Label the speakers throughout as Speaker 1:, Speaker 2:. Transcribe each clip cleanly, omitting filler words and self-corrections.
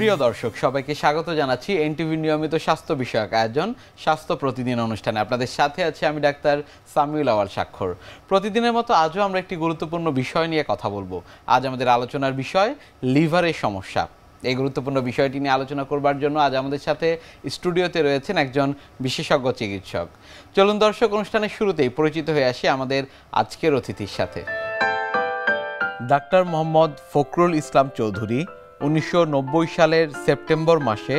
Speaker 1: প্রিয় দর্শক সবাইকে স্বাগত জানাচ্ছি এনটিভি নিয়মিত স্বাস্থ্য বিষয়ক আয়োজন স্বাস্থ্য প্রতিদিন অনুষ্ঠানে। আপনাদের সাথে আছি আমি ডাক্তার সামিউল আওয়াল স্বাক্ষর। প্রতিদিনের মতো আজও আমরা একটি গুরুত্বপূর্ণ বিষয় নিয়ে কথা বলবো। আজ আমাদের আলোচনার বিষয় লিভারের সমস্যা। এই গুরুত্বপূর্ণ বিষয়টি নিয়ে আলোচনা করবার জন্য আজ আমাদের সাথে স্টুডিওতে রয়েছেন একজন বিশেষজ্ঞ চিকিৎসক। চলুন দর্শক, অনুষ্ঠানের শুরুতেই পরিচিত হয়ে আসি আমাদের আজকের অতিথির সাথে। ডাক্তার মোহাম্মদ ফখরুল ইসলাম চৌধুরী 1990 সালের সেপ্টেম্বর মাসে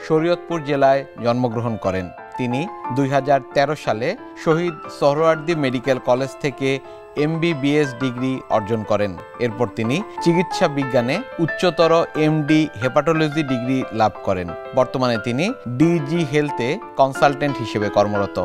Speaker 1: শরীয়তপুর জেলায় জন্মগ্রহণ করেন। তিনি 2013 সালে শহীদ সোহরাওয়ার্দী মেডিকেল কলেজ থেকে MBBS ডিগ্রি অর্জন করেন। এরপর তিনি চিকিৎসা বিজ্ঞানে উচ্চতর MD হেপাটোলজি ডিগ্রি লাভ করেন। বর্তমানে তিনি DG হেলথে কনসালটেন্ট হিসেবে কর্মরত।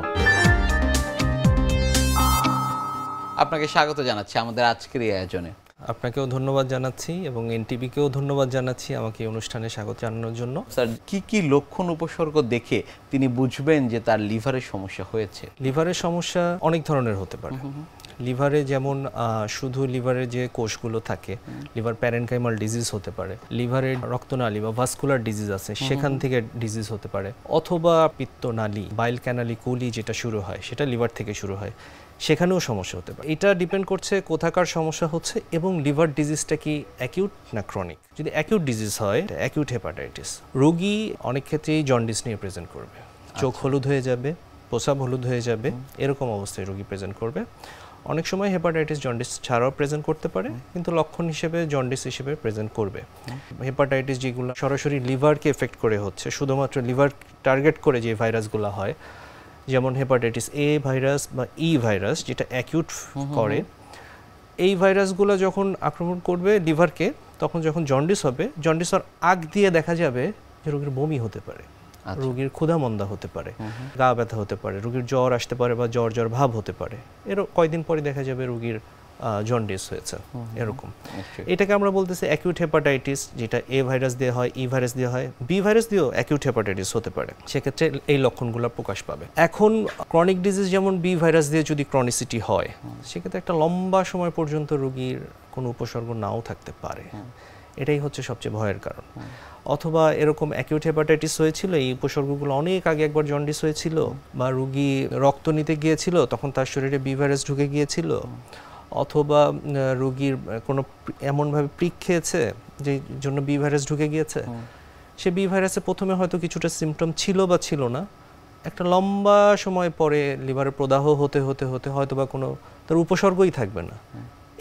Speaker 1: আপনাকে স্বাগত জানাচ্ছি আমাদের আজকের এই আয়োজনে।
Speaker 2: আপনাকেও ধন্যবাদ জানাচ্ছি এবং এনটিভিকেও ধন্যবাদ জানাচ্ছি আমাকে এই অনুষ্ঠানে স্বাগত জানানোর জন্য।
Speaker 1: স্যার, কি কি লক্ষণ উপসর্গ দেখে তিনি বুঝবেন যে তার লিভারের সমস্যা হয়েছে?
Speaker 2: লিভারের সমস্যা অনেক ধরনের হতে পারে। লিভারে যেমন শুধু লিভারের যে কোষগুলো থাকে, লিভার প্যারেনকাইমাল ডিজিজ হতে পারে, লিভারের রক্তনালী বা ভাস্কুলার ডিজিজ আছে সেখান থেকে ডিজিজ হতে পারে, অথবা পিত্তনালী বাইল ক্যানালি কোলি যেটা শুরু হয় সেটা লিভার থেকে শুরু হয়, সেখানেও সমস্যা হতে পারে। এটা ডিপেন্ড করছে কোথাকার সমস্যা হচ্ছে এবং লিভার ডিজিজটা কি অ্যাকিউট না ক্রনিক। যদি অ্যাকিউট ডিজিজ হয়, অ্যাকিউট হেপাটাইটিস, রোগী অনেক ক্ষেত্রেই জন্ডিস নিয়ে প্রেজেন্ট করবে, চোখ হলুদ হয়ে যাবে, প্রস্রাব হলুদ হয়ে যাবে, এরকম অবস্থায় রোগী প্রেজেন্ট করবে। অনেক সময় হেপাটাইটিস জন্ডিস ছাড়াও প্রেজেন্ট করতে পারে, কিন্তু লক্ষণ হিসেবে জন্ডিস হিসেবে প্রেজেন্ট করবে। হেপাটাইটিস যেগুলো সরাসরি লিভারকে এফেক্ট করে হচ্ছে, শুধুমাত্র লিভার টার্গেট করে যে ভাইরাসগুলো হয়, যেমন হেপাটাইটিস A ভাইরাস বা E ভাইরাস যেটা অ্যাকিউট করে, এই ভাইরাসগুলো যখন আক্রমণ করবে লিভারকে, তখন যখন জন্ডিস হবে, জন্ডিস হওয়ার আগ দিয়ে দেখা যাবে যে রোগীর বমি হতে পারে, রোগীর ক্ষুধামন্দা হতে পারে, গা ব্যথা হতে পারে, রোগীর জ্বর আসতে পারে বা জ্বর জ্বর ভাব হতে পারে। এর কয়েকদিন পরে দেখা যাবে রোগীর জন্ডিস হয়েছে, এরকম। এটাকে আমরা বলতেছি অ্যাকিউট হেপাটাইটিস, যেটা A ভাইরাস দিয়ে হয়, E ভাইরাস দিয়ে হয়, B ভাইরাস দিয়েও অ্যাকিউট হেপাটাইটিস হতে পারে। সেক্ষেত্রে এই লক্ষণগুলো প্রকাশ পাবে। এখন ক্রনিক ডিজিজ যেমন B ভাইরাস দিয়ে যদি ক্রনিসিটি হয়, সেক্ষেত্রে একটা লম্বা সময় পর্যন্ত রোগীর কোনো উপসর্গ নাও থাকতে পারে। এটাই হচ্ছে সবচেয়ে ভয়ের কারণ। অথবা এরকম অ্যাকিউট হেপাটাইটিস হয়েছিল, এই উপসর্গগুলো অনেক আগে একবার জন্ডিস হয়েছিল, বা রোগী রক্ত নিতে গিয়েছিল তখন তার শরীরে B ভাইরাস ঢুকে গিয়েছিল, অথবা রোগীর কোনো এমনভাবে প্রিক খেয়েছে যে জন্য B ভাইরাস ঢুকে গিয়েছে। সে B ভাইরাসে প্রথমে হয়তো কিছুটা সিমটম ছিল বা ছিল না, একটা লম্বা সময় পরে লিভারের প্রদাহ হতে হতে হতে হয়তো বা কোনো তার উপসর্গই থাকবে না।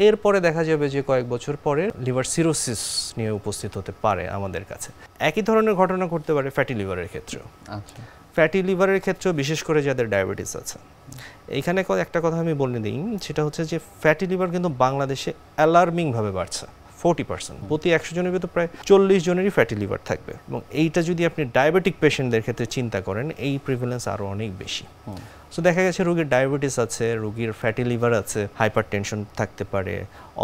Speaker 2: এরপরে দেখা যাবে যে কয়েক বছর পরে লিভার সিরোসিস নিয়ে উপস্থিত হতে পারে আমাদের কাছে। একই ধরনের ঘটনা ঘটতে পারে ফ্যাটি লিভারের ক্ষেত্রেও। ফ্যাটি লিভারের ক্ষেত্রেও বিশেষ করে যাদের ডায়াবেটিস আছে। এইখানে একটা কথা আমি বলে দিই, সেটা হচ্ছে যে ফ্যাটি লিভার কিন্তু বাংলাদেশে অ্যালার্মিংভাবে বাড়ছে। 40%, প্রতি 100 জনের ভিতর প্রায় 40 জনেরই ফ্যাটি লিভার থাকবে। এবং এইটা যদি আপনি ডায়াবেটিক পেশেন্টদের ক্ষেত্রে চিন্তা করেন, এই প্রিভ্যালেন্স আরও অনেক বেশি। সো দেখা গেছে রোগীর ডায়াবেটিস আছে, রোগীর ফ্যাটি লিভার আছে, হাইপার টেনশন থাকতে পারে,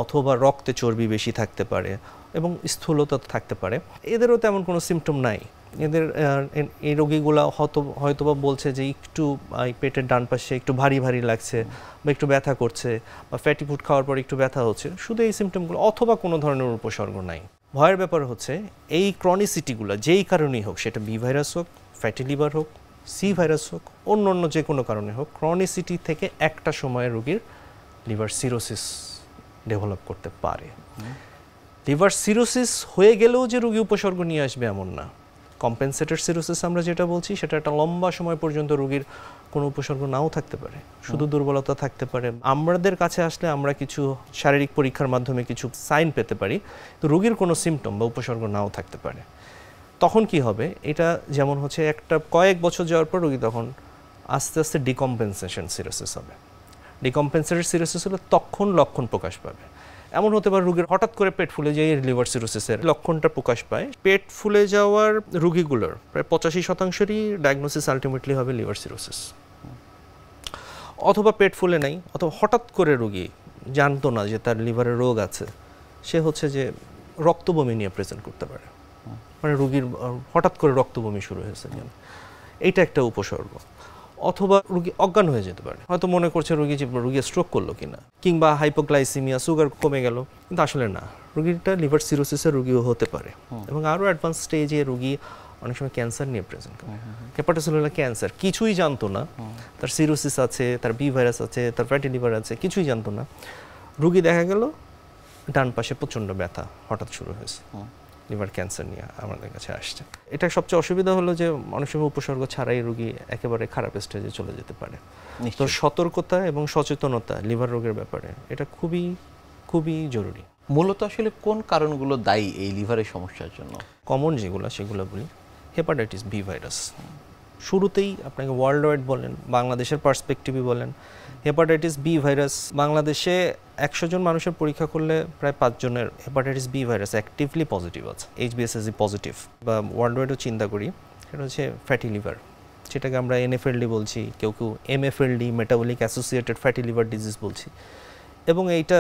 Speaker 2: অথবা রক্তে চর্বি বেশি থাকতে পারে এবং স্থূলতা থাকতে পারে। এদেরও তেমন কোনো সিমটম নাই। এদের এই রোগীগুলো হয়তোবা বলছে যে একটু পেটের ডান পাশে একটু ভারী ভারী লাগছে, বা একটু ব্যথা করছে, বা ফ্যাটি ফুড খাওয়ার পর একটু ব্যথা হচ্ছে, শুধু এই সিমটমগুলো, অথবা কোনো ধরনের উপসর্গ নাই। ভয়ের ব্যাপার হচ্ছে এই ক্রনিসিটিগুলো যেই কারণেই হোক, সেটা B ভাইরাস হোক, ফ্যাটি লিভার হোক, C ভাইরাস হোক, অন্য যে কোনো কারণে হোক, ক্রনিসিটি থেকে একটা সময় রোগীর লিভার সিরোসিস ডেভেলপ করতে পারে। লিভার সিরোসিস হয়ে গেলেও যে রোগী উপসর্গ নিয়ে আসবে এমন না। কম্পেনসেটেড সিরোসিস আমরা যেটা বলছি, সেটা একটা লম্বা সময় পর্যন্ত রোগীর কোনো উপসর্গ নাও থাকতে পারে, শুধু দুর্বলতা থাকতে পারে। আমাদের কাছে আসলে আমরা কিছু শারীরিক পরীক্ষার মাধ্যমে কিছু সাইন পেতে পারি, তো রোগীর কোনো সিমটম বা উপসর্গ নাও থাকতে পারে। তখন কি হবে, এটা যেমন হচ্ছে একটা কয়েক বছর যাওয়ার পর রোগী তখন আস্তে আস্তে ডিকম্পেনসেশন সিরোসিস হবে। ডিকম্পেনসেটেড সিরোসিস হলে তখন লক্ষণ প্রকাশ পাবে। এমন হতে পারে রোগীর হঠাৎ করে পেট ফুলে যায়, লিভার সিরোসিসের লক্ষণটা প্রকাশ পায়। পেট ফুলে যাওয়ার রোগীগুলোর প্রায় 85%রই ডায়াগনোসিস আলটিমেটলি হবে লিভার সিরোসিস। অথবা পেট ফুলে নাই, অথবা হঠাৎ করে রোগী জানতো না যে তার লিভারের রোগ আছে, সে হচ্ছে যে রক্তবমি নিয়ে প্রেজেন্ট করতে পারে, মানে রোগীর হঠাৎ করে রক্তবমি শুরু হয়েছে, এইটা একটা উপসর্গ। অথবা রোগী অজ্ঞান হয়ে যেতে পারে, হয়তো মনে করছে রোগী স্ট্রোক করলো কিনা, কিংবা হাইপোগ্লাইসিমিয়া, সুগার কমে গেল, কিন্তু আসলে না, রোগীটা লিভার সিরোসিসের রোগীও হতে পারে। এবং আরও অ্যাডভান্স স্টেজে রোগী অনেক সময় ক্যান্সার নিয়ে প্রেজেন্ট করে, হেপাটোসেলুলার ক্যান্সার, কিছুই জানতো না তার সিরোসিস আছে, তার বি ভাইরাস আছে, তার ফ্যাটি লিভার আছে, কিছুই জানতো না। রোগী দেখা গেল ডান পাশে প্রচণ্ড ব্যথা হঠাৎ শুরু হয়েছে, লিভার ক্যান্সার নিয়ে আমাদের কাছে আসছে। এটা সবচেয়ে অসুবিধা হলো যে অনেক সময় উপসর্গ ছাড়াই রোগী একেবারে খারাপ স্টেজে চলে যেতে পারে। তো সতর্কতা এবং সচেতনতা লিভার রোগের ব্যাপারে এটা খুবই খুবই জরুরি।
Speaker 1: মূলত আসলে কোন কারণগুলো দায়ী এই লিভারের সমস্যার জন্য?
Speaker 2: কমন যেগুলো সেগুলো বলি। হেপাটাইটিস বি ভাইরাস, শুরুতেই আপনাকে ওয়ার্ল্ড ওয়াইড বলেন, বাংলাদেশের পার্সপেক্টিভে বলেন, হেপাটাইটিস বি ভাইরাস বাংলাদেশে 100 জন মানুষের পরীক্ষা করলে প্রায় 5 জনের hepatitis B virus actively positive আছে, HBsAg পজিটিভ। বা ওয়ার্ল্ড ওয়াইডও চিন্তা করি, সেটা হচ্ছে ফ্যাটি লিভার, যেটাকে আমরা NFLD বলছি, কেউ কেউ MFLD metabolic associated fatty liver disease বলছি। এবং এইটা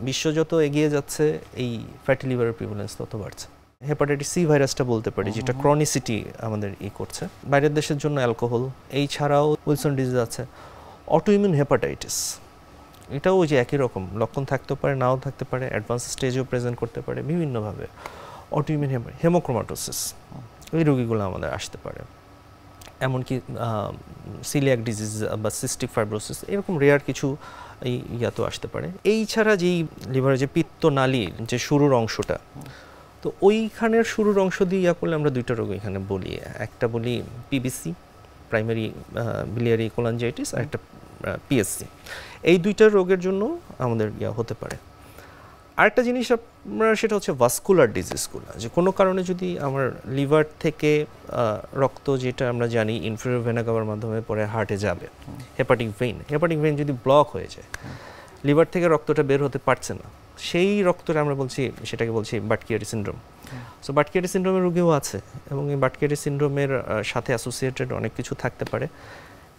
Speaker 2: বিশ্ব যত এগিয়ে যাচ্ছে এই ফ্যাটি লিভারের প্রিভ্যালেন্স তত বাড়ছে। হেপাটাইটিস সি ভাইরাসটা বলতে পারি, যেটা ক্রনিসিটি আমাদের করছে। বাইরের দেশের জন্য অ্যালকোহল, এই ছাড়াও উইলসন ডিজিজ আছে। অটোইমিউন হেপাটাইটিস, এটাও ওই যে একই রকম লক্ষণ থাকতে পারে, নাও থাকতে পারে, অ্যাডভান্স স্টেজেও প্রেজেন্ট করতে পারে বিভিন্নভাবে। অটোইমিউন হেমোক্রোমাটোসিস, এই রোগীগুলো আমাদের আসতে পারে। এমনকি সিলিয়াক ডিজিজ বা সিস্টিক ফাইব্রোসিস, এরকম রেয়ার কিছু ইয়াতেও আসতে পারে। এই ছাড়া যেই লিভারের যে পিত্তনালীর যে শুরুর অংশটা, তো ওইখানের শুরুর অংশ দিয়ে ইয়া করলে আমরা দুইটা রোগ এখানে বলি। একটা বলি PBC, প্রাইমারি বিলিয়ারি কোলাঞ্জাইটিস, আর একটা PSC। এই দুইটা রোগের জন্য আমাদের ইয়া হতে পারে। আরেকটা জিনিস আমরা, সেটা হচ্ছে ভাস্কুলার ডিজিজগুলো, যে কোনো কারণে যদি আমার লিভার থেকে রক্ত, যেটা আমরা জানি ইনফেরিয়র ভেনা কাভার মাধ্যমে পরে হার্টে যাবে, হেপাটিক ভেইন যদি ব্লক হয়ে যায়, লিভার থেকে রক্তটা বের হতে পারছে না, সেই রক্তটা আমরা বলছি, সেটাকে বলছি বাটকিয়ারি সিনড্রোম। সো বাটকিয়ারি সিনড্রোমের রোগীও আছে, এবং এই বাটকিয়ারি সিনড্রোমের সাথে অ্যাসোসিয়েটেড অনেক কিছু থাকতে পারে।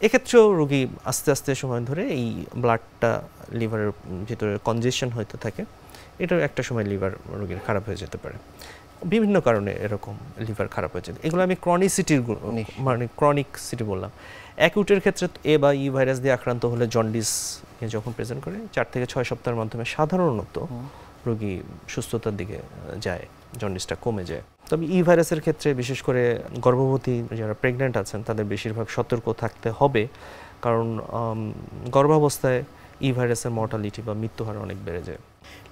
Speaker 2: এক্ষেত্রেও রোগী আস্তে আস্তে সময় ধরে এই ব্লাডটা লিভারের ভিতরে কনজেশন হতে থাকে, এটাও একটা সময় লিভার রোগীর খারাপ হয়ে যেতে পারে। বিভিন্ন কারণে এরকম লিভার খারাপ হয়ে যেতে, এগুলো আমি ক্রনিসিটির মানে ক্রনিক সিটি বললাম। অ্যাকিউটের ক্ষেত্রে A বা E ভাইরাস দিয়ে আক্রান্ত হলে জন্ডিস যখন প্রেজেন্ট করে 4 থেকে 6 সপ্তাহের মাধ্যমে সাধারণত রোগী সুস্থতার দিকে যায়, জন্ডিসটা কমে যায়। তবে E ভাইরাসের ক্ষেত্রে বিশেষ করে গর্ভবতী যারা প্রেগন্যান্ট আছেন তাদের বেশিরভাগ সতর্ক থাকতে হবে, কারণ গর্ভাবস্থায় E ভাইরাসের মর্টালিটি বা মৃত্যুহার অনেক বেড়ে যায়।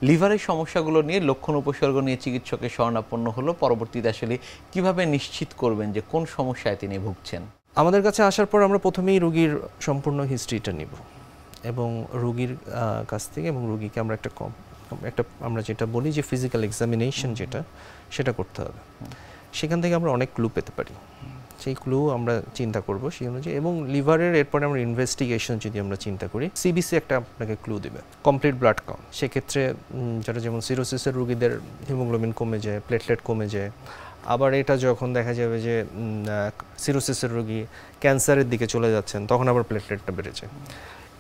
Speaker 1: লিভারের সমস্যাগুলো নিয়ে লক্ষণ উপসর্গ নিয়ে চিকিৎসকের শরণাপন্ন হলো, পরবর্তীতে আসলে কিভাবে নিশ্চিত করবেন যে কোন সমস্যায় তিনি ভুগছেন?
Speaker 2: আমাদের কাছে আসার পর আমরা প্রথমেই রোগীর সম্পূর্ণ হিস্ট্রিটা নিব, এবং রোগীর কাছ থেকে, এবং রোগীকে আমরা একটা আমরা যেটা বলি যে ফিজিক্যাল এক্সামিনেশন, সেটা করতে হবে। সেখান থেকে আমরা অনেক ক্লু পেতে পারি, সেই ক্লু আমরা চিন্তা করব সেই অনুযায়ী। এবং লিভারের এরপরে আমরা ইনভেস্টিগেশন যদি আমরা চিন্তা করি, CBC একটা আপনাকে ক্লু দেবে, কমপ্লিট ব্লাড কাউন্ট। সেক্ষেত্রে যারা যেমন সিরোসিসের রোগীদের হিমোগ্লোবিন কমে যায়, প্লেটলেট কমে যায়। আবার এটা যখন দেখা যাবে যে সিরোসিসের রোগী ক্যান্সারের দিকে চলে যাচ্ছেন, তখন আবার প্লেটলেটটা বেড়ে যায়।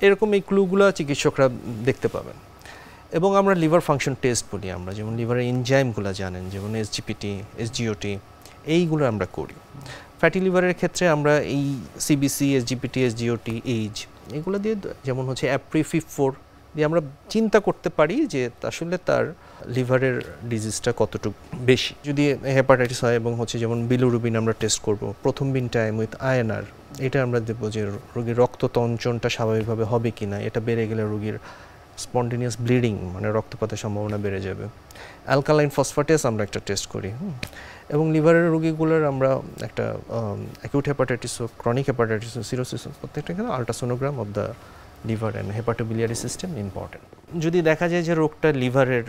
Speaker 2: এরকম এই ক্লুগুলো চিকিৎসকরা দেখতে পাবেন। এবং আমরা লিভার ফাংশন টেস্ট বলি আমরা, যেমন লিভারের এনজাইমগুলো জানেন, যেমন SGPT, SGOT, এইগুলো আমরা করি। ফ্যাটি লিভারের ক্ষেত্রে আমরা এই CBC, SGPT, SGOT, এইজ, এগুলো দিয়ে, যেমন হচ্ছে APRI-54 দিয়ে আমরা চিন্তা করতে পারি যে আসলে তার লিভারের ডিজিজটা কতটুকু বেশি। যদি হেপাটাইটিস হয়, এবং হচ্ছে যেমন বিলিরুবিন আমরা টেস্ট করব, প্রথম টাইম উইথ INR, এটা আমরা দেখব যে রোগীর রক্ততঞ্চনটা স্বাভাবিকভাবে হবে কিনা। এটা বেড়ে গেলে রোগীর স্পন্টেনিয়াস ব্লিডিং, মানে রক্তপাতের সম্ভাবনা বেড়ে যাবে। অ্যালকালাইন ফসফেটেস আমরা একটা টেস্ট করি। এবং লিভারের রোগীগুলোর আমরা একটা অ্যাকিউট হেপাটাইটিস হোক, ক্রনিক হেপাটাইটিস হোক, সিরোসিস হোক, প্রত্যেকটা ক্ষেত্রে ultrasonogram of the liver and hepatobiliary system important. যদি দেখা যায় যে রোগটা লিভারের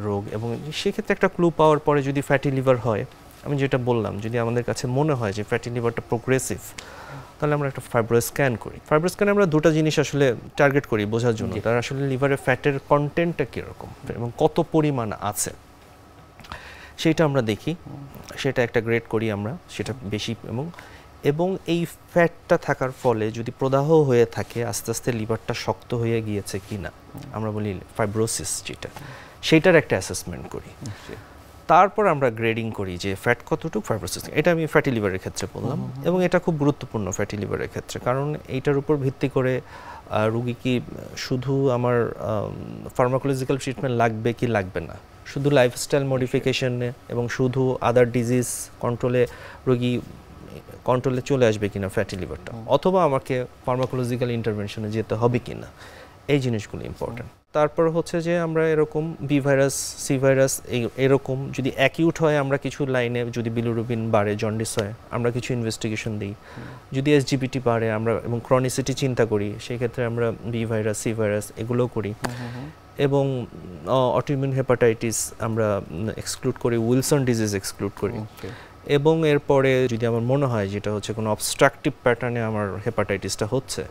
Speaker 2: রোগ, এবং সেক্ষেত্রে একটা ক্লু পাওয়ার পরে যদি ফ্যাটি লিভার হয়, আমি যেটা বললাম, যদি আমাদের কাছে মনে হয় যে ফ্যাটি লিভারটা প্রোগ্রেসিভ, তাহলে আমরা একটা ফাইব্রো স্ক্যান করি। ফাইব্রো স্ক্যানে আমরা দুটো জিনিস আসলে টার্গেট করি বোঝার জন্য, তার আসলে লিভারে ফ্যাটের কন্টেন্টটা কীরকম এবং কত পরিমাণ আছে সেটা আমরা দেখি, সেটা একটা গ্রেড করি আমরা, সেটা বেশি। এবং এই ফ্যাটটা থাকার ফলে যদি প্রদাহ হয়ে থাকে, আস্তে আস্তে লিভারটা শক্ত হয়ে গিয়েছে কিনা, আমরা বলি ফাইব্রোসিস, যেটা সেইটার একটা অ্যাসেসমেন্ট করি। তারপর আমরা গ্রেডিং করি যে ফ্যাট কতটুকু ফাইব্রোসিস, এটা আমি ফ্যাটি লিভারের ক্ষেত্রে বললাম। এবং এটা খুব গুরুত্বপূর্ণ ফ্যাটি লিভারের ক্ষেত্রে, কারণ এইটার উপর ভিত্তি করে রুগী কি শুধু আমার ফার্মাকোলজিক্যাল ট্রিটমেন্ট লাগবে কি লাগবে না, শুধু লাইফস্টাইল মডিফিকেশনে এবং শুধু আদার ডিজিজ কন্ট্রোলে রোগী কন্ট্রোলে চলে আসবে কিনা ফ্যাটি লিভারটা, অথবা আমাকে ফার্মাকোলজিক্যাল ইন্টারভেনশনে যেতে হবে কিনা, এই জিনিসগুলো ইম্পর্টেন্ট। তারপর হচ্ছে যে আমরা এরকম বি ভাইরাস, সি ভাইরাস এরকম যদি অ্যাকিউট হয়, আমরা কিছু লাইনে যদি বিলিরুবিন বাড়ে, জন্ডিস হয়, আমরা কিছু ইনভেস্টিগেশন দিই। যদি এসজিপিটি বাড়ে আমরা এবং ক্রনিসিটি চিন্তা করি, সেই ক্ষেত্রে আমরা বি ভাইরাস, সি ভাইরাস এগুলোও করি। এবং অটোইমিউন হেপাটাইটিস আমরা এক্সক্লুড করি, উইলসন ডিজিজ এক্সক্লুড করি। এবং এরপরে যদি আমার মনে হয় যেটা হচ্ছে কোনো অবস্ট্রাকটিভ প্যাটার্নে আমার হেপাটাইটিসটা হচ্ছে,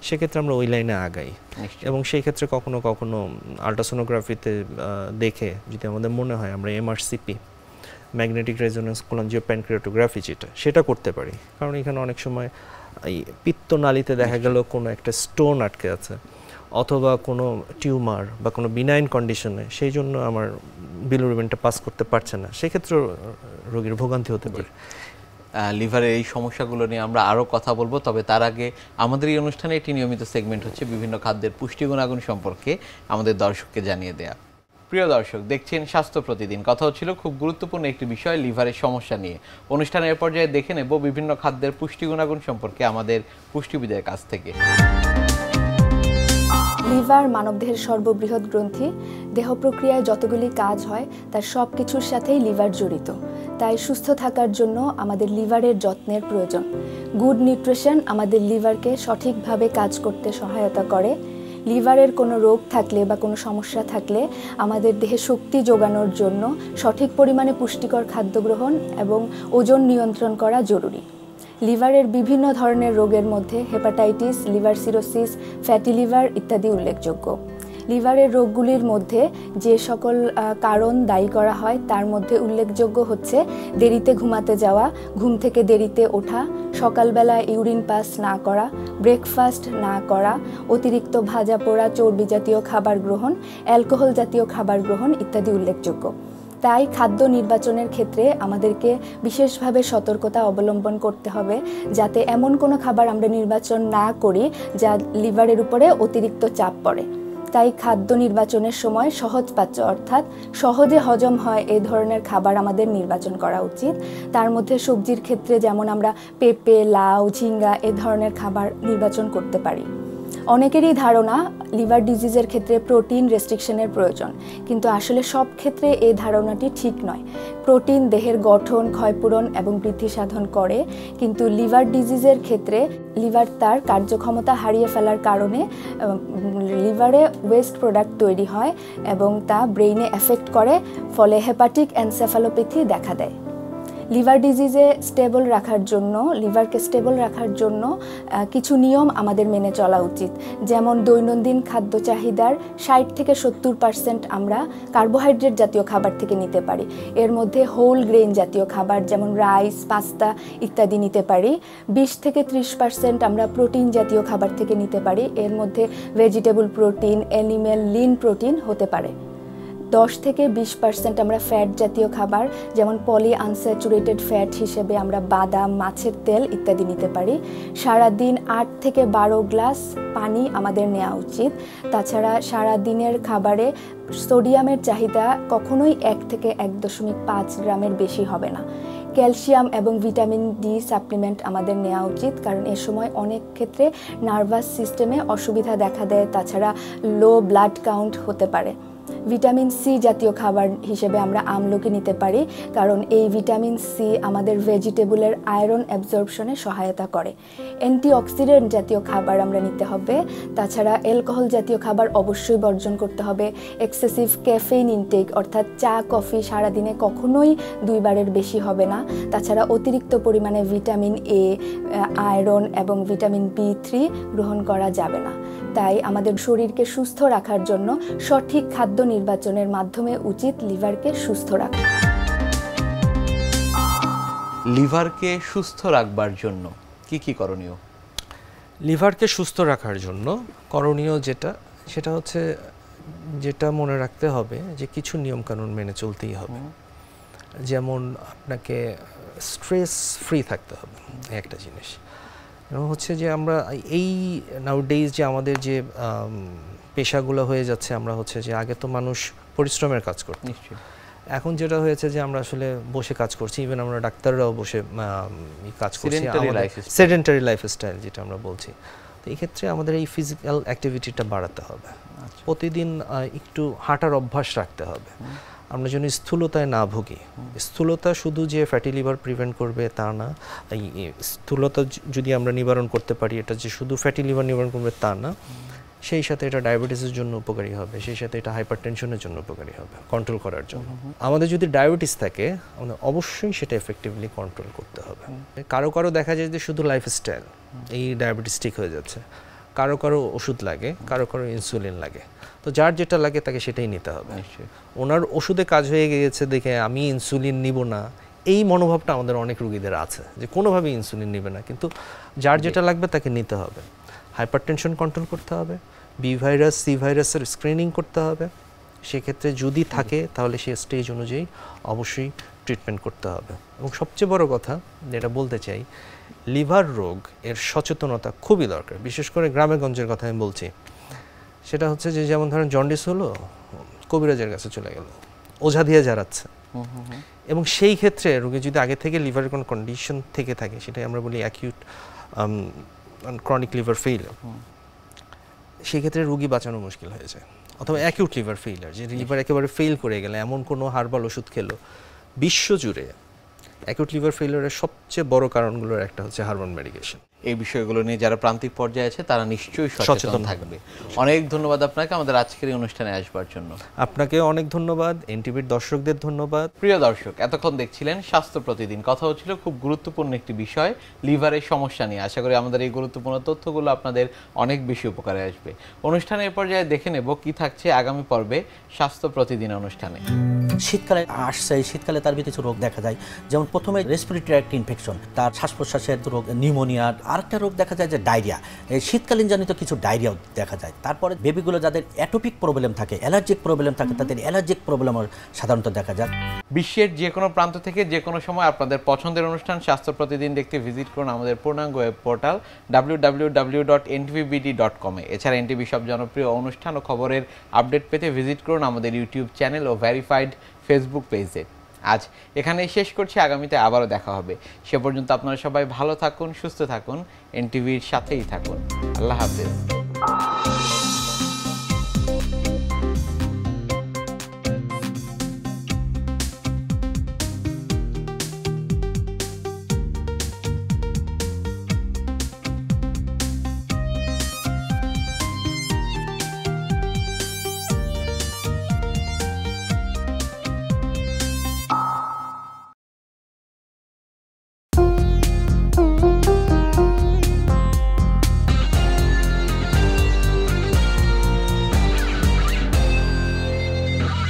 Speaker 2: সেক্ষেত্রে আমরা ওই লাইনে আগাই। এবং সেই ক্ষেত্রে কখনো কখনো আল্ট্রাসোনোগ্রাফিতে দেখে যদি আমাদের মনে হয় আমরা এমআরসিপি, ম্যাগনেটিক রেজোনেন্স কোলাঞ্জিওপ্যানক্রিয়াটোগ্রাফি সেটা করতে পারি। কারণ এখানে অনেক সময় এই পিত্তনালীতে দেখা গেল কোনো একটা স্টোন আটকে আছে, অথবা কোনো টিউমার বা কোনো বিনাইন কন্ডিশনে, সেই জন্য আমার বিলিরুবিনটা পাস করতে পারছে না, সেক্ষেত্রে রোগীর ভোগান্তি হতে পারে।
Speaker 1: লিভারের এই সমস্যাগুলো নিয়ে আমরা আরও কথা বলবো, তবে তার আগে আমাদের এই অনুষ্ঠানে একটি নিয়মিত সেগমেন্ট হচ্ছে বিভিন্ন খাদ্যের পুষ্টি গুণাগুণ সম্পর্কে আমাদের দর্শককে জানিয়ে দেয়া। প্রিয় দর্শক, দেখছেন স্বাস্থ্য প্রতিদিন। কথা হচ্ছিল খুব গুরুত্বপূর্ণ একটি বিষয়, লিভারের সমস্যা নিয়ে। অনুষ্ঠানের পর্যায়ে দেখে নেব বিভিন্ন খাদ্যের পুষ্টি গুণাগুণ সম্পর্কে আমাদের পুষ্টিবিদের কাছ থেকে।
Speaker 3: লিভার মানবদেহের সর্ববৃহৎ গ্রন্থি। দেহ প্রক্রিয়ায় যতগুলি কাজ হয় তার সব কিছুর সাথেই লিভার জড়িত। তাই সুস্থ থাকার জন্য আমাদের লিভারের যত্নের প্রয়োজন। গুড নিউট্রিশন আমাদের লিভারকে সঠিকভাবে কাজ করতে সহায়তা করে। লিভারের কোনো রোগ থাকলে বা কোনো সমস্যা থাকলে আমাদের দেহে শক্তি যোগানোর জন্য সঠিক পরিমাণে পুষ্টিকর খাদ্য গ্রহণ এবং ওজন নিয়ন্ত্রণ করা জরুরি। লিভারের বিভিন্ন ধরনের রোগের মধ্যে hepatitis, liver cirrhosis, fatty liver ইত্যাদি উল্লেখযোগ্য। লিভারের রোগগুলির মধ্যে যে সকল কারণ দায়ী করা হয় তার মধ্যে উল্লেখযোগ্য হচ্ছে দেরিতে ঘুমাতে যাওয়া, ঘুম থেকে দেরিতে ওঠা, সকালবেলা ইউরিন পাস না করা, ব্রেকফাস্ট না করা, অতিরিক্ত ভাজা পোড়া চর্বি জাতীয় খাবার গ্রহণ, অ্যালকোহল জাতীয় খাবার গ্রহণ ইত্যাদি উল্লেখযোগ্য। তাই খাদ্য নির্বাচনের ক্ষেত্রে আমাদেরকে বিশেষভাবে সতর্কতা অবলম্বন করতে হবে, যাতে এমন কোনো খাবার আমরা নির্বাচন না করি যা লিভারের উপরে অতিরিক্ত চাপ পড়ে। তাই খাদ্য নির্বাচনের সময় সহজপাচ্য অর্থাৎ সহজে হজম হয় এই ধরনের খাবার আমাদের নির্বাচন করা উচিত। তার মধ্যে সবজির ক্ষেত্রে যেমন আমরা পেঁপে, লাউ, ঝিঙ্গা এ ধরনের খাবার নির্বাচন করতে পারি। অনেকেরই ধারণা লিভার ডিজিজের ক্ষেত্রে প্রোটিন রেস্ট্রিকশনের প্রয়োজন, কিন্তু আসলে সব ক্ষেত্রে এই ধারণাটি ঠিক নয়। প্রোটিন দেহের গঠন, ক্ষয়পূরণ এবং বৃদ্ধি সাধন করে, কিন্তু লিভার ডিজিজের ক্ষেত্রে লিভার তার কার্যক্ষমতা হারিয়ে ফেলার কারণে লিভারে ওয়েস্ট প্রোডাক্ট তৈরি হয় এবং তা ব্রেইনে এফেক্ট করে, ফলে হেপাটিক এনসেফালোপ্যাথি দেখা দেয়। লিভার ডিজিজে স্টেবল রাখার জন্য, লিভারকে স্টেবল রাখার জন্য কিছু নিয়ম আমাদের মেনে চলা উচিত। যেমন দৈনন্দিন খাদ্য চাহিদার 60 থেকে 70% আমরা কার্বোহাইড্রেট জাতীয় খাবার থেকে নিতে পারি। এর মধ্যে হোল গ্রেইন জাতীয় খাবার যেমন রাইস, পাস্তা ইত্যাদি নিতে পারি। 20 থেকে 30% আমরা প্রোটিন জাতীয় খাবার থেকে নিতে পারি। এর মধ্যে vegetable protein, animal Lin protein হতে পারে। 10 থেকে 20% আমরা ফ্যাট জাতীয় খাবার যেমন পলি আনস্যাচুরেটেড ফ্যাট হিসেবে আমরা বাদাম, মাছের তেল ইত্যাদি নিতে পারি। সারাদিন 8 থেকে 12 গ্লাস পানি আমাদের নেওয়া উচিত। তাছাড়া সারাদিনের খাবারে সোডিয়ামের চাহিদা কখনোই 1 থেকে 1.5 গ্রামের বেশি হবে না। ক্যালসিয়াম এবং ভিটামিন ডি সাপ্লিমেন্ট আমাদের নেওয়া উচিত, কারণ এ সময় অনেক ক্ষেত্রে নার্ভাস সিস্টেমে অসুবিধা দেখা দেয়। তাছাড়া লো ব্লাড কাউন্ট হতে পারে। ভিটামিন সি জাতীয় খাবার হিসেবে আমরা আমলকি নিতে পারি, কারণ এই ভিটামিন সি আমাদের ভেজিটেবলের আয়রন অ্যাবজর্পশনে সহায়তা করে। অ্যান্টিঅক্সিডেন্ট জাতীয় খাবার আমরা নিতে হবে। তাছাড়া অ্যালকোহল জাতীয় খাবার অবশ্যই বর্জন করতে হবে। এক্সেসিভ ক্যাফেইন ইনটেক অর্থাৎ চা, কফি সারাদিনে কখনোই 2 বারের বেশি হবে না। তাছাড়া অতিরিক্ত পরিমাণে ভিটামিন এ, আয়রন এবং ভিটামিন B3 গ্রহণ করা যাবে না। তাই আমাদের শরীরকে সুস্থ রাখার জন্য সঠিক খাদ্য নির্বাচনের মাধ্যমে উচিত লিভারকে সুস্থ রাখা।
Speaker 1: লিভারকে সুস্থ রাখবার জন্য কি কি করণীয়?
Speaker 2: লিভারকে সুস্থ রাখার জন্য করণীয় সেটা হচ্ছে যেটা মনে রাখতে হবে যে কিছু নিয়মকানুন মেনে চলতেই হবে। যেমন আপনাকে স্ট্রেস ফ্রি থাকতে হবে একটা জিনিস, এবং হচ্ছে যে আমরা এই নাউডেজ যে আমাদের যে পেশাগুলো হয়ে যাচ্ছে, আমরা হচ্ছে যে আগে তো মানুষ পরিশ্রমের কাজ করত,
Speaker 1: নিশ্চয়ই
Speaker 2: এখন যেটা হয়েছে যে আমরা আসলে বসে কাজ করছি, ইভেন আমরা ডাক্তাররাও বসে কাজ করছি, সেডেন্টারি লাইফস্টাইল যেটা আমরা বলছি। তো এই ক্ষেত্রে আমাদের এই ফিজিক্যাল অ্যাক্টিভিটিটা বাড়াতে হবে, প্রতিদিন একটু হাঁটার অভ্যাস রাখতে হবে, আমরা যেন স্থূলতায় না ভুগি। স্থূলতা শুধু যে ফ্যাটি লিভার প্রিভেন্ট করবে তা না, এই স্থূলতা যদি আমরা নিবারণ করতে পারি, এটা যে শুধু ফ্যাটি লিভার নিবারণ করবে তা না, সেই সাথে এটা ডায়াবেটিসের জন্য উপকারী হবে, সেই সাথে এটা হাইপারটেনশনের জন্য উপকারী হবে কন্ট্রোল করার জন্য। আমাদের যদি ডায়াবেটিস থাকে, আমাদের অবশ্যই সেটা এফেক্টিভলি কন্ট্রোল করতে হবে। কারো কারো দেখা যায় যে শুধু লাইফস্টাইল এই ডায়াবেটিস ঠিক হয়ে যাচ্ছে, কারো কারো ওষুধ লাগে, কারো কারো ইনসুলিন লাগে, তো যার যেটা লাগে তাকে সেটাই নিতে হবে। ওনার ওষুধে কাজ হয়ে গিয়েছে দেখে আমি ইনসুলিন নিব না, এই মনোভাবটা আমাদের অনেক রোগীদের আছে যে কোনোভাবেই ইনসুলিন নেবে না, কিন্তু যার যেটা লাগবে তাকে নিতে হবে। হাইপারটেনশন কন্ট্রোল করতে হবে, বি ভাইরাস সি ভাইরাসের স্ক্রিনিং করতে হবে, সেক্ষেত্রে যদি থাকে তাহলে সে স্টেজ অনুযায়ী অবশ্যই ট্রিটমেন্ট করতে হবে। এবং সবচেয়ে বড় কথা যেটা বলতে চাই, লিভার রোগ এর সচেতনতা খুবই দরকার, বিশেষ করে গ্রামে গঞ্জের কথা আমি বলছি। সেটা হচ্ছে যে যেমন ধরেন জন্ডিস হলো, কবিরাজের কাছে চলে গেল, ওঝা দিয়ে জারাচ্ছে, এবং সেই ক্ষেত্রে রোগী যদি আগে থেকে লিভারের কোনো কন্ডিশন থেকে থাকে, সেটাই আমরা বলি অ্যাকিউট ক্রনিক লিভার ফেইলিয়ার, সেই ক্ষেত্রে রোগী বাঁচানো মুশকিল হয়ে যায়। অথবা অ্যাকিউট লিভার ফেইলিয়ার, যে লিভার একেবারে ফেল করে গেলে এমন কোনো হার্বাল ওষুধ খেলো, বিশ্বজুড়ে অ্যাকিউট লিভার ফেইলিয়ারের সবচেয়ে বড় কারণগুলোর একটা হচ্ছে হারমোন মেডিকেশন।
Speaker 1: এই বিষয়গুলো নিয়ে যারা প্রান্তিক পর্যায়ে আছে তারা নিশ্চয়ই সচেতন থাকবে। অনেক ধন্যবাদ আপনাকে আমাদের আজকের এই অনুষ্ঠানে আসবার জন্য।
Speaker 2: আপনাকে অনেক ধন্যবাদ, এনটিভির দর্শকদের ধন্যবাদ।
Speaker 1: প্রিয় দর্শক, এতক্ষণ দেখছিলেন স্বাস্থ্য প্রতিদিন। কথা হচ্ছিল খুব গুরুত্বপূর্ণ একটি বিষয়, লিভারের সমস্যা নিয়ে। আশা করি আমাদের এই গুরুত্বপূর্ণ তথ্যগুলো আপনাদের অনেক বেশি উপকারে আসবে। অনুষ্ঠানের পর্যায়ে দেখে নেব কি থাকছে আগামী পর্বে স্বাস্থ্য প্রতিদিন অনুষ্ঠানে।
Speaker 4: শীতকালে আসছে, এই শীতকালে তার ভিতরে কিছু রোগ দেখা যায়, যেমন প্রথমে রেসপিরেটরি ট্র্যাক্ট ইনফেকশন, তার শ্বাস প্রশ্বাসের রোগ, নিউমোনিয়া, আরেকটা রোগ দেখা যায় যে ডায়রিয়া, এই শীতকালীন জনিত কিছু ডায়রিয়াও দেখা যায়। তারপরে বেবিগুলো যাদের অ্যাটোপিক প্রবলেম থাকে, অ্যালার্জিক প্রবলেম থাকে, তাদের অ্যালার্জিক প্রবলেমও সাধারণত দেখা যায়।
Speaker 1: বিশ্বের যে কোনো প্রান্ত থেকে যে কোনো সময় আপনাদের পছন্দের অনুষ্ঠান স্বাস্থ্য প্রতিদিন দেখতে ভিজিট করুন আমাদের পূর্ণাঙ্গ ওয়েব পোর্টাল www.ntvbd.com এ। এছাড়া এনটিভি সব জনপ্রিয় অনুষ্ঠান ও খবরের আপডেট পেতে ভিজিট করুন আমাদের ইউটিউব চ্যানেল ও ভেরিফাইড ফেসবুক পেজে। আজ এখানেই শেষ করছি, আগামীতে আবারও দেখা হবে। সে পর্যন্ত আপনারা সবাই ভালো থাকুন, সুস্থ থাকুন, এনটিভির সাথেই থাকুন। আল্লাহ হাফেজ।